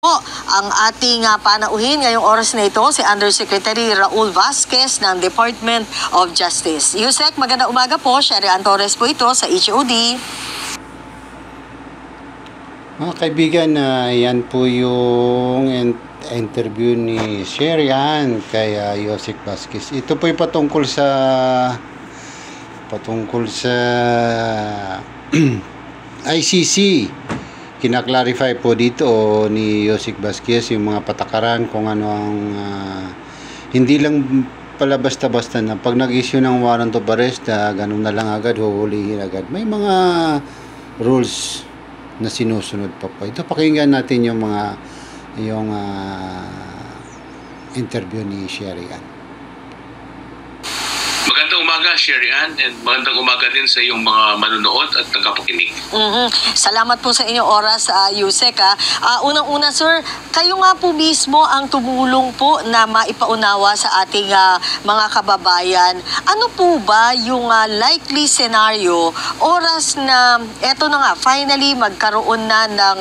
Ang ating panauhin ngayong oras na ito, si Undersecretary Raul Vasquez ng Department of Justice. Yusek, magandang umaga po. Sherry Ann Torres po ito sa HOD. Mga kaibigan, yan po yung interview ni Sherry Ann kay Yusek Vasquez. Ito po yung patungkol sa ICC. Kinaklarify po dito ni Yusek Vasquez yung mga patakaran kung ano ang hindi lang pala basta-basta na pag nag-issue ng warrant of arrest, ganun na lang agad, huhulihin agad. May mga rules na sinusunod pa po. Ito, pakinggan natin yung interview ni Sherry Ann. Magandang umaga, Sherry Ann, and magandang umaga din sa iyong mga manonood at tagapakinig. Salamat po sa inyong oras, Yusek. Unang-una, sir, kayo nga po mismo ang tumulong po na maipaunawa sa ating mga kababayan. Ano po ba yung likely scenario oras na eto na nga, finally magkaroon na ng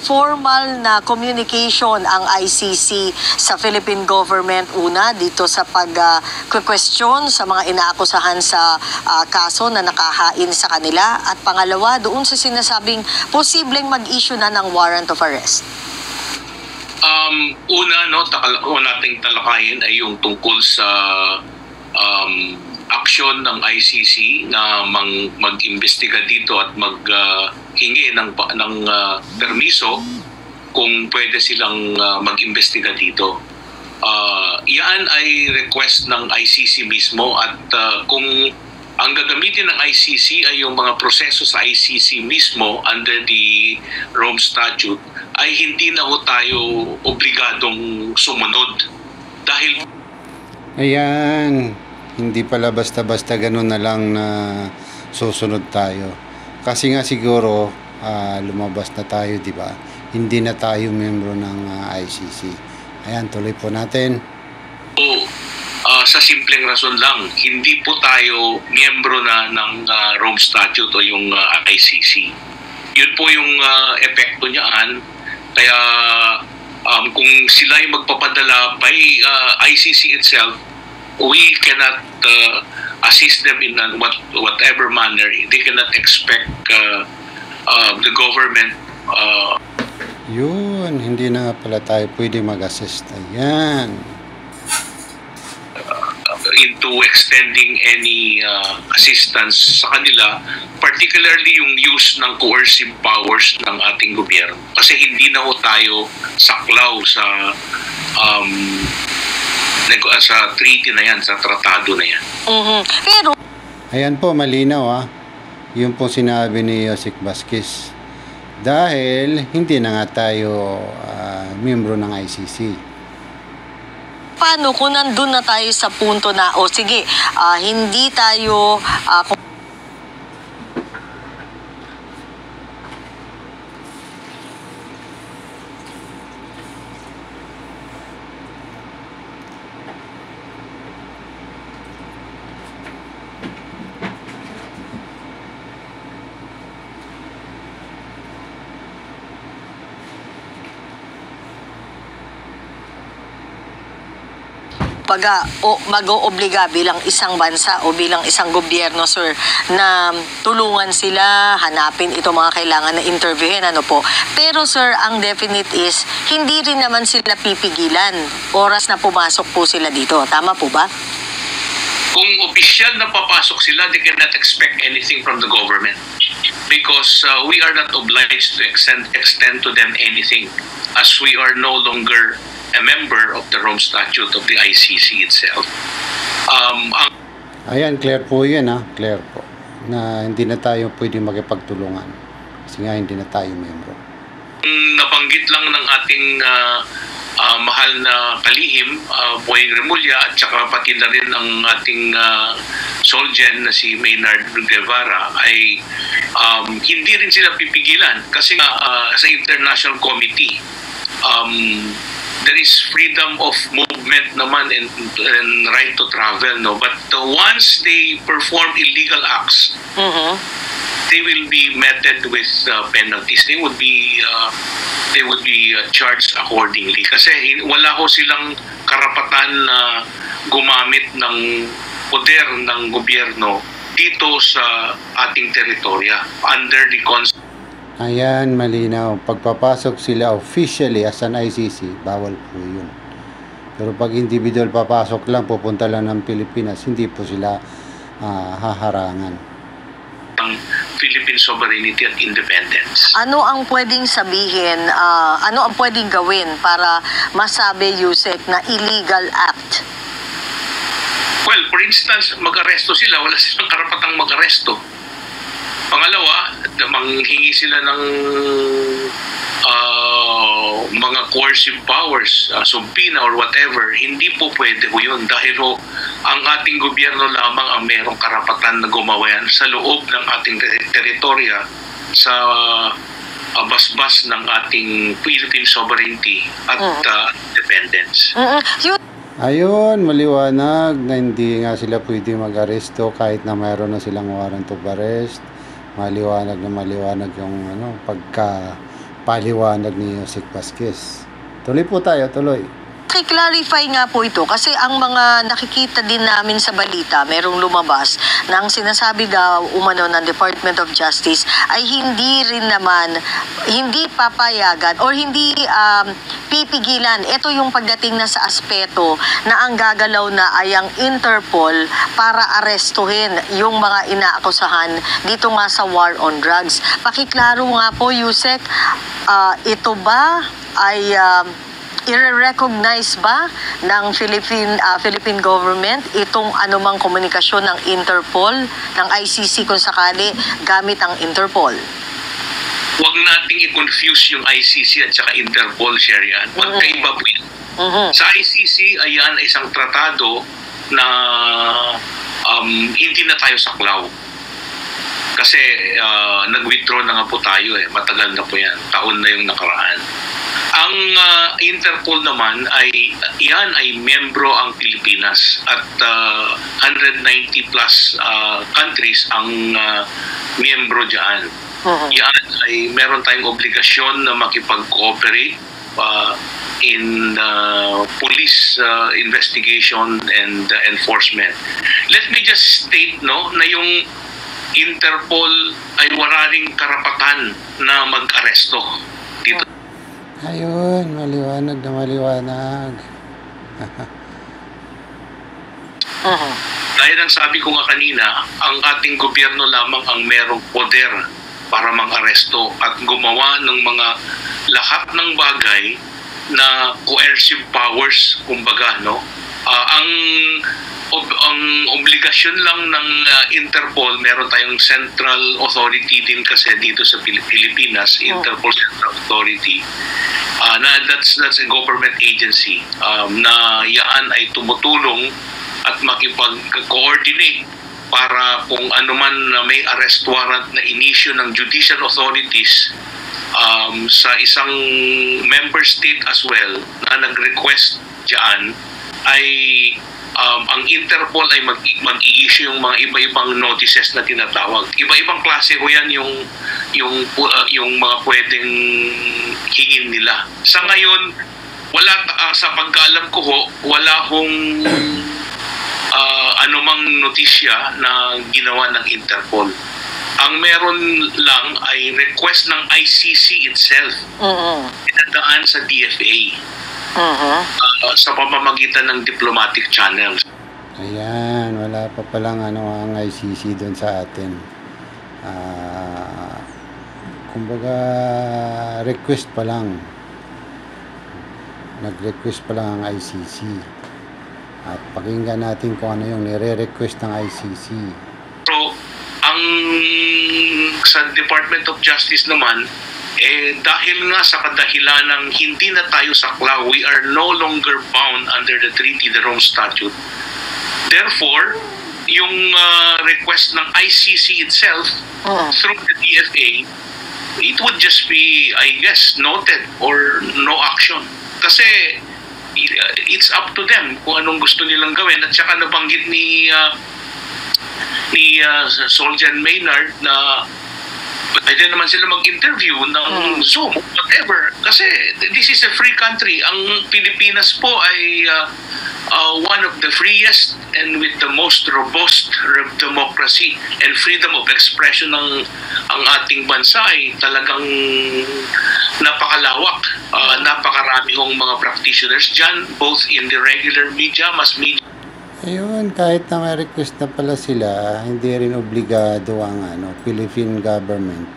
formal na communication ang ICC sa Philippine government, una dito sa pag-question sa mga inaakusahan sa kaso na nakahain sa kanila, at pangalawa doon sa sinasabing posibleng mag-issue na ng warrant of arrest? Una, nating talakayin ay yung tungkol sa aksyon ng ICC na mag-imbestiga dito at maghingi ng permiso kung pwede silang mag-imbestiga dito. Yan ay request ng ICC mismo, at kung ang gagamitin ng ICC ay yung mga proseso sa ICC mismo under the Rome Statute, ay hindi na ho tayo obligadong sumunod. Dahil ayan, hindi pala basta-basta ganun na lang na susunod tayo. Kasi nga siguro lumabas na tayo, di ba? Hindi na tayo membro ng ICC. Ayan, tuloy po natin. Sa simpleng rason lang, hindi po tayo miyembro na ng Rome Statute o yung ICC. Yun po yung epekto niyan. Kaya kung sila ay magpapadala by ICC itself, we cannot assist them in whatever manner. They cannot expect the government yun, hindi na nga pala tayo pwede mag-assist. Ayan. Into extending any assistance sa kanila, particularly yung use ng coercive powers ng ating gobyerno. Kasi hindi na ho tayo saklaw sa treaty na yan, sa tratado na yan. Pero ayan po, malinaw yung po sinabi ni Yusek Vasquez. Dahil hindi na nga tayo miyembro ng ICC. paano kung nandun na tayo sa punto na, sige, hindi tayo mag-oobliga bilang isang bansa o bilang isang gobyerno, sir, na tulungan sila, hanapin itong mga kailangan na interviewin, ano po. Pero sir, ang definite is, hindi rin naman sila pipigilan oras na pumasok po sila dito. Tama po ba? Kung opisyal na papasok sila, they cannot expect anything from the government because we are not obliged to extend to them anything as we are no longer a member of the Rome Statute of the ICC itself. Ayan, clear po yan clear po na hindi na tayo pwede makipagtulungan kasi nga hindi na tayo membro. Nabanggit lang ng ating mahal na kalihim, Boying Remulla, at saka pati na rin ang ating Solgen na si Maynard Guevara, ay hindi rin sila pipigilan kasi sa International Committee there is freedom of movement naman and right to travel, no, but once they perform illegal acts, they will be meted with penalties. They would be charged accordingly. Kasi wala ho silang karapatan na gumamit ng poder ng gobyerno dito sa ating teritorya under the Constitution. Ayan, malinaw. Pagpapasok sila officially as an ICC, bawal po yun. Pero pag individual papasok lang, pupunta lang ng Pilipinas, hindi po sila haharangan. Ang Philippine sovereignty at independence. Ano ang pwedeng sabihin, ano ang pwedeng gawin para masabi, Yusek, na illegal act? Well, for instance, mag-aresto sila, wala silang karapatang mag-aresto. Pangalawa, manghingi sila ng mga coercive powers, subpoena or whatever. Hindi po pwede ho yun dahil ho, ang ating gobyerno lamang ang merong karapatan na gumawa yan sa loob ng ating teritorya sa basbas ng ating Philippine sovereignty at independence. Ayun, maliwanag na hindi nga sila pwede mag-aresto kahit na mayroon na silang warrant of arrest. Maliwanag yung pagka-paliwanag ni Yusek Vasquez. Tuloy po tayo, tuloy. I-clarify nga po ito kasi ang mga nakikita din namin sa balita, merong lumabas na ang sinasabi daw umano ng Department of Justice ay hindi papayagan or hindi pipigilan. Ito yung pagdating na sa aspeto na ang gagalaw na ay ang Interpol para arestuhin yung mga inaakusahan dito nga sa war on drugs. Pakiklaro nga po, Yusek, ito ba ay i-recognize ba ng Philippine government itong anumang komunikasyon ng Interpol, ng ICC kung sakali gamit ang Interpol? Huwag nating i-confuse yung ICC at saka Interpol, Sherian. Magkaiba po yun. Sa ICC, ayan isang tratado na hindi na tayo saklaw. Kasi nag-withdraw na nga po tayo matagal na po yan. Taon na yung nakaraan. Ang Interpol naman ay miyembro ang Pilipinas at 190 plus countries ang miyembro diyan. Yan ay meron tayong obligasyon na makipag-cooperate in police investigation and enforcement. Let me just state na yung Interpol ay wala ring karapatan na mag-aresto dito. Ayun, maliwanag na maliwanag. Dahil ang sabi ko nga kanina, ang ating gobyerno lamang ang merong poder para mang-aresto at gumawa ng mga lahat ng bagay na coercive powers, kumbaga, ang obligasyon lang ng Interpol, meron tayong central authority din kasi dito sa Pilipinas, Interpol Central Authority. That's a government agency na yan ay tumutulong at makipag-coordinate para kung anuman na may arrest warrant na inisyu ng judicial authorities sa isang member state as well na nag-request dyan, ay ang Interpol ay mag-i-issue yung mga iba-ibang notices na tinatawag. Iba-ibang klase ho yan yung mga pwedeng hingin nila. Sa ngayon, wala sa pagkaalam ko wala hong anumang notisya na ginawa ng Interpol. Ang meron lang ay request ng ICC itself. Pinadaan sa DFA. Sa pamamagitan ng diplomatic channels. Ayan, wala pa palang ang ICC doon sa atin. Kumbaga, request pa lang. Nag-request pa lang ang ICC. At pakinggan natin kung ano yung nire-request ng ICC. So, ang sa Department of Justice naman, dahil nga sa kadahilan ng hindi na tayo saklaw, we are no longer bound under the treaty, the Rome Statute. Therefore, yung request ng ICC itself through the DFA, it would just be, I guess, noted or no action. Kasi it's up to them kung anong gusto nilang gawin. At saka nabanggit ni Soljan Maynard na pwede naman sila mag-interview ng Zoom, whatever. Kasi this is a free country. Ang Pilipinas po ay one of the freest and with the most robust democracy and freedom of expression ng ang ating bansa ay talagang napakalawak. Napakarami hong mga practitioners dyan, both in the regular media, mass media. Ayun, kahit na may request na pala sila, hindi rin obligado ang Philippine government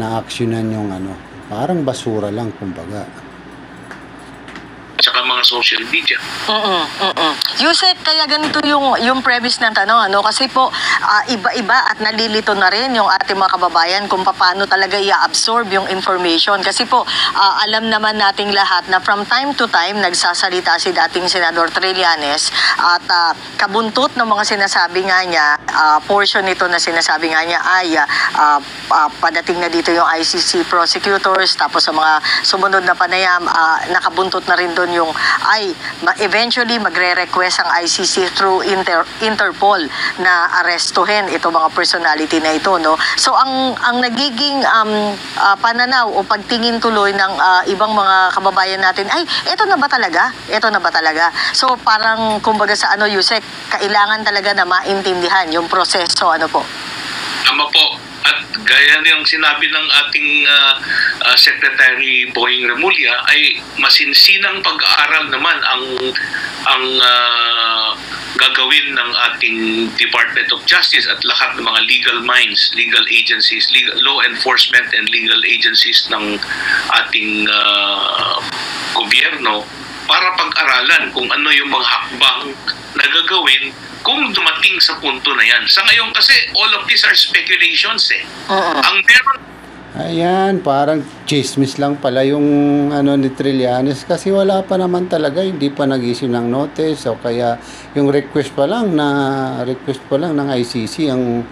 na aksyonan yung parang basura lang kumbaga. Tsaka mga social media. Yusek, kaya ganito yung premise ng tanong, kasi po iba-iba at nalilito na rin yung ating mga kababayan kung paano talaga i-absorb yung information. Kasi po, alam naman nating lahat na from time to time, nagsasalita si dating Senador Trillanes at kabuntot ng mga sinasabi nga niya, portion nito na sinasabi nga niya ay padating na dito yung ICC prosecutors, tapos sa mga sumunod na panayam, nakabuntot na rin doon yung eventually magre-request ang ICC through Interpol na arestuhin ito mga personality na ito, no? So ang nagiging pananaw o pagtingin tuloy ng ibang mga kababayan natin ay ito na ba talaga? Ito na ba talaga? So parang kumbaga sa Yusek, kailangan talaga na maintindihan yung proseso, po? Tama po. At gaya niyang sinabi ng ating Secretary Boying Remulla, ay masinsinang pag-aaral naman ang gagawin ng ating Department of Justice at lahat ng mga legal minds, legal agencies, law enforcement and legal agencies ng ating gobyerno para pag-aralan kung ano yung mga hakbang na gagawin kung dumating sa punto na yan. Sa ngayon kasi, all of these are speculations Ang meron... Ayan, parang chismis lang pala yung ni Trillanes kasi wala pa naman talaga, hindi pa nag-issue ng notice o kaya yung request pa lang ng ICC ang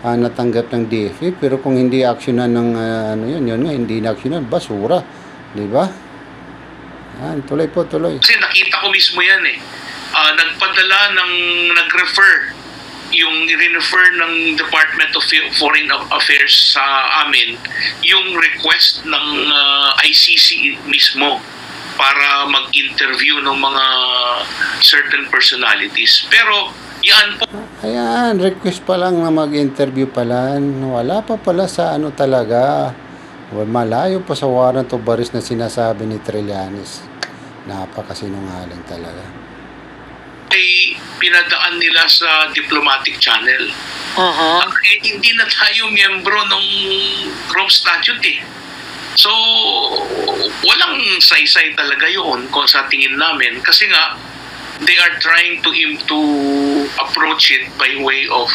natanggap ng DFA, pero kung hindi actionan ng yun nga, hindi na-actionan, basura, di ba? Yan, tuloy. Kasi nakita ko mismo yan nag-refer ng Department of Foreign Affairs sa amin yung request ng ICC mismo para mag-interview ng mga certain personalities. Pero yan po. Ayan, request pa lang na mag-interview pala. Wala pa pala sa talaga. Malayo pa sa warrant of arrest na sinasabi ni Trillanes. Napakasinungaling talaga. Ay pinadaan nila sa diplomatic channel. Hindi na tayo miyembro ng Rome Statute So, walang saysay talaga yun kung sa tingin namin. Kasi nga, they are trying to approach it by way of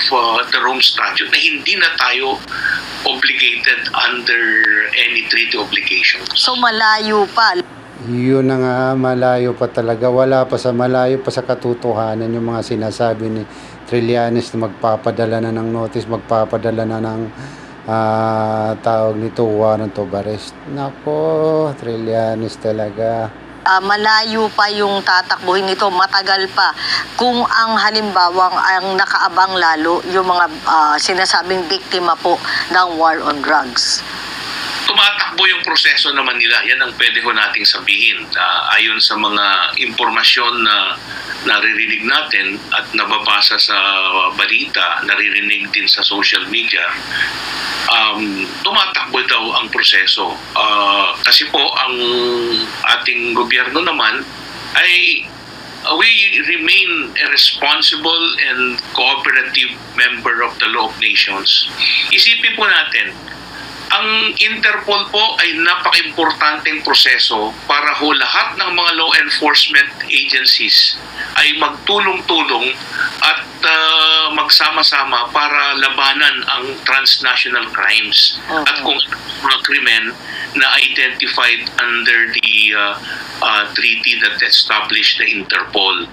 the Rome Statute na hindi na tayo obligated under any treaty obligations. So, malayo pa. Yun na nga, malayo pa talaga. Malayo pa sa katotohanan yung mga sinasabi ni Trillanes na magpapadala na ng notice, magpapadala na ng tawag nito, warrant of arrest. Nako, Trillanes talaga. Malayo pa yung tatakbuhin nito, matagal pa. Kung ang halimbawang ang nakaabang lalo yung mga sinasabing biktima po ng war on drugs. Tumatakbo yung proseso naman nila. Yan ang pwede ko nating sabihin. Ayon sa mga impormasyon na naririnig natin at nababasa sa balita, naririnig din sa social media, tumatakbo daw ang proseso. Kasi po, ang ating gobyerno naman ay we remain a responsible and cooperative member of the Law of Nations. Isipin po natin, ang Interpol po ay napaka-importanteng proseso para lahat ng mga law enforcement agencies ay magtulong-tulong at magsama-sama para labanan ang transnational crimes at kung mga krimen na identified under the treaty that established the Interpol.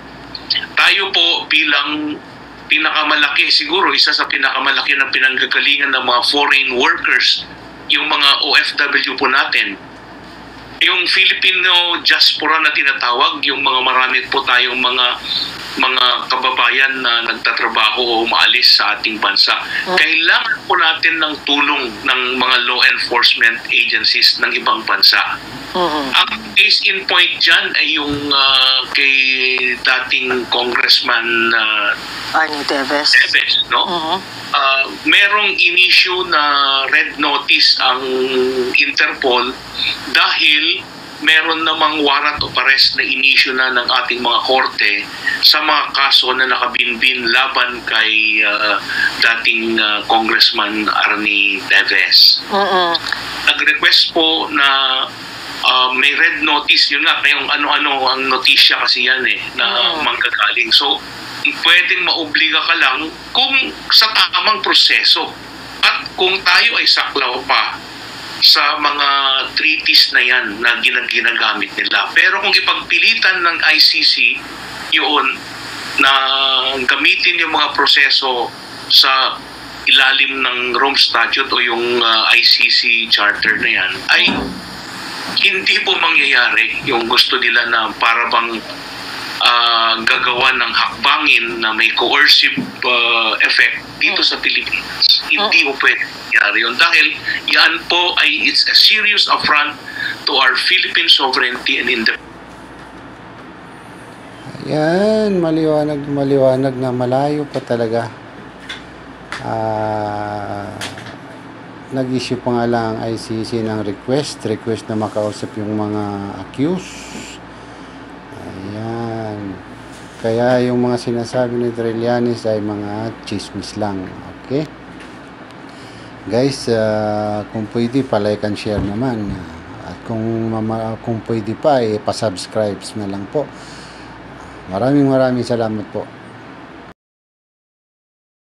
Tayo po bilang pinakamalaki, siguro isa sa pinakamalaki na pinanggagalingan ng mga foreign workers, yung mga OFW po natin, yung Filipino diaspora na tinatawag, yung mga marami po tayong mga kababayan na nagtatrabaho o umaalis sa ating bansa. Kailangan po natin ng tulong ng mga law enforcement agencies ng ibang bansa. Ang case in point dyan ay yung kay dating Congressman Arnie Teves. Teves, no? Merong in-issue na red notice ang Interpol dahil meron namang warrant of arrest na in-issue na ng ating mga korte sa mga kaso na nakabinbin laban kay dating Congressman Arnie Teves. Nag-request po na may red notice, yun nga, kayong ano-ano ang notisya kasi yan na manggagaling. So, pwedeng maobliga ka lang kung sa tamang proseso at kung tayo ay saklaw pa sa mga treaties na yan na ginagamit nila. Pero kung ipagpilitan ng ICC yun na gamitin yung mga proseso sa ilalim ng Rome Statute o yung ICC Charter na yan, ay hindi po mangyayari yung gusto nila na para bang gagawa ng hakbangin na may coercive effect dito sa Pilipinas. Hindi po pwede mangyari yun dahil yan po ay it's a serious affront to our Philippine sovereignty and independence. Yan, maliwanag na malayo pa talaga. Nag-issue pa nga lang ang ICC ng request na makausap yung mga accused. Ayan. Kaya yung mga sinasabi ni Trillanes ay mga chismis lang. Okay? Guys, kung pwede, palike and share naman. At kung pwede pa, pasubscribe na lang po. Maraming salamat po.